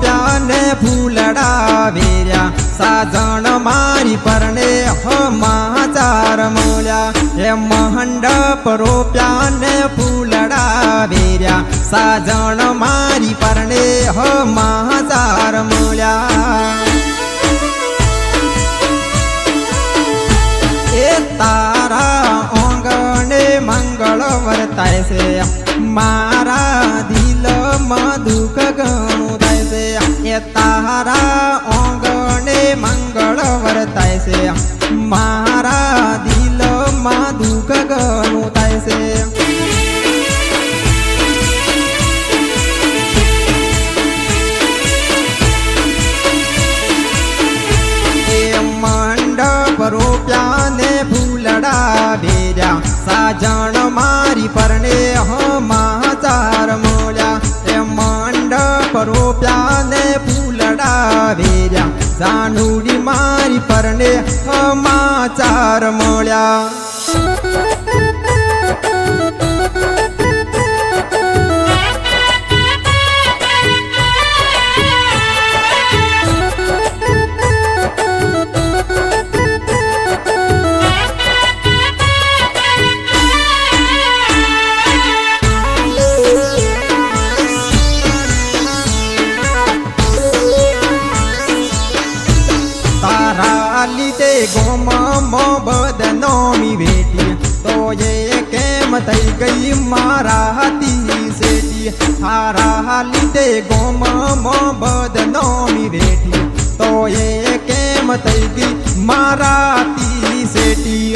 રોપ્યા ને ફૂલડા વેર્યા સાજણ મારી પરણે સમાચાર મળ્યા એ મંડપ રોપ્યા ને ફૂલડા વેર્યા સાજણ મારી પરણે સમાચાર મળ્યા એ તારા આંગણે મંગળ વર્તાય છે મારા દિલમાં દુઃખ ઘણું થાય છે એ તારા આંગણે મંગળ વર્તાય છે મારા દિલમાં દુઃખ ઘણું થાય છે રોપ્યા ને ફૂલડા વેર્યા સાજણ મારી પરણે સમાચાર મળ્યા એ મંડપ રોપ્યા ને ફૂલડા વેર્યા જાનુડી મારી પરણે સમાચાર મળ્યા લીધે ગોમાં બદનામી વેઠી તો એ કેમ થઈ ગઈ મારા હાથી શેઠી હારા લીધે ગોમાં બદનામી વેઠી તો એ કેમ થઈ ગઈ મારા હાથી શેઠી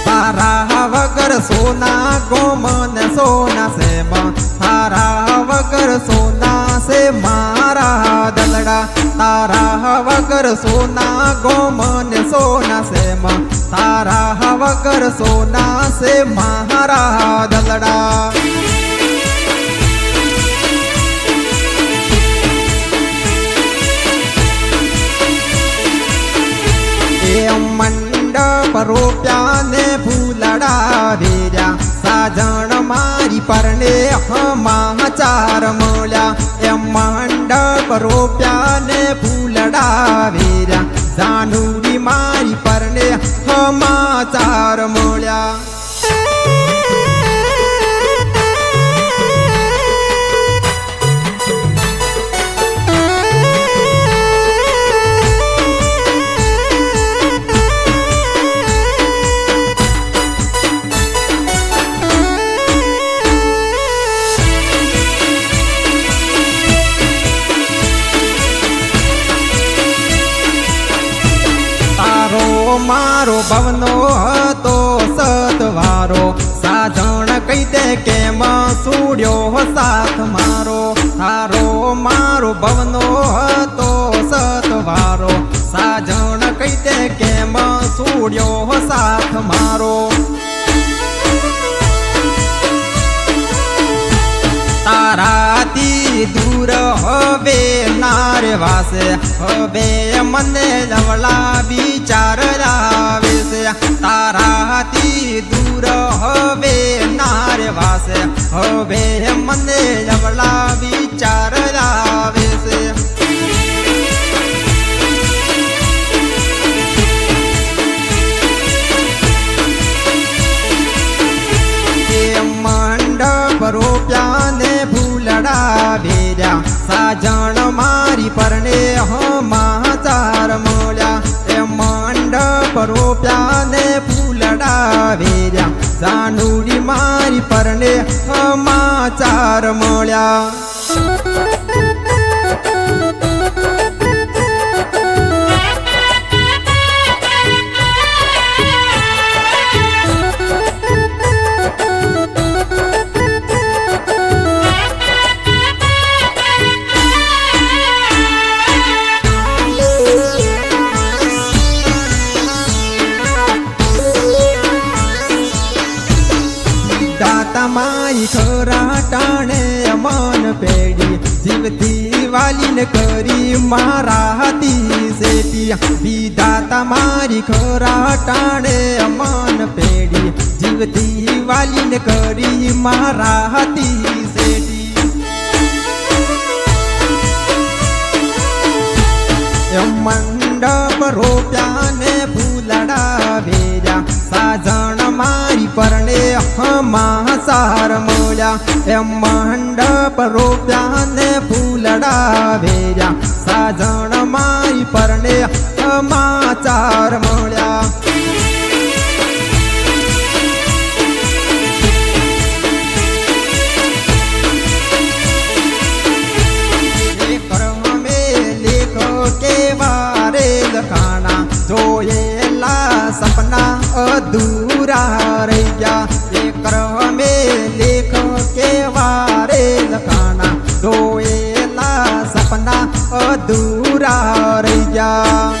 તારા વગર સોના ગોમન સોના સેમાં તારા વગર સોના સે મારા દલડા તારા વગર સોના ગોમન સોના સેમાં તારા વગર સોના સે મારા દલડા મંડપ રોપ્યા ને ફૂલડા વેર્યા સાજણ મારી પરણે સમાચાર મળ્યા એ મંડપ રોપ્યા ને ફૂલડા વેર્યા જાનુડી મારી પરણે સમાચાર મળ્યા મારો ભવનો હતો સતવારો સાજણ કહી દે કેમ સુડ્યો સાથ મારો તારો મારો ભવનો હતો સતવારો સાજણ કહી દે કેમ સુડ્યો સાથ મારો તારાથી દૂર હવે નારે વાસે હવે મને લવલા વિચાર આવે છે તારાથી દૂર હવે નારે વાસે હવે મને લવલા વિચાર આવે છે મંડપ રોપ્યા ને ફૂલડા વેર્યા સાજણ મારી પરણે સમાચાર મળ્યા એ મંડપ રોપ્યા ને ફૂલડા વેર્યા જાનુડી મારી પરણે સમાચાર મળ્યા મારી મારી ખરા ટાણે મન પેડી જીવતી વાલીને કરી મારા હાથી સેટી વિધાતા મારી ખરા ટાણે મન પેડી જીવતી વાલીને કરી મારા હાથી સેટી મંડપ રોપ્યા ને ફૂલડા વેર્યા સાજણ મારી પરણે હમાસાર મળ્યા એ મંડપ રોપ્યા ને ફૂલડા વેર્યા સાજણ મારી પરણે હમાચાર મળ્યા લખાણા જોયેલા સપના અધૂરા રહી ગયા એ ક્રમે લેખ કેવા રે લખાણા જોયેલા સપના અધૂરા રહી ગયા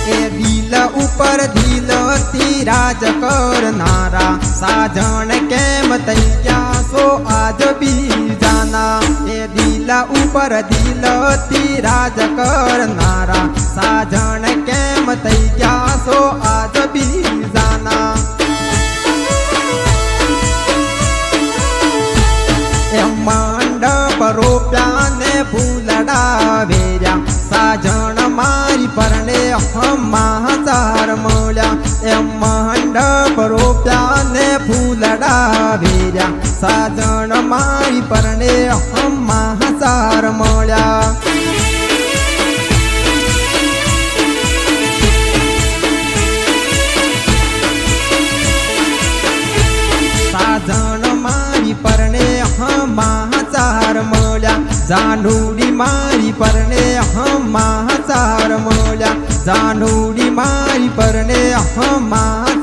એ દિલ ઉપર દિલથી રાજ કરનારા સાજણ કેમ થઈ ગયા સો આજ બીજાના એ દિલ ઉપર દિલથી રાજ કરનારા સાજણ કેમ થઈ ગયા સો આજ બીજાના એ મંડપ રોપ્યા ને ફૂલડા વેર્યા સાજણ મારી પરણે હમાચાર મળ્યા એ મંડપ રોપ્યા ને ફૂલડા વેર્યા સાજણ મારી પરણે હમાચાર મળ્યા સાજણ મારી પરણે હમાચાર મળ્યા જાનુડી મારી પરણે હમાચાર મળ્યા જાનુડી મારી પરણે હમાચાર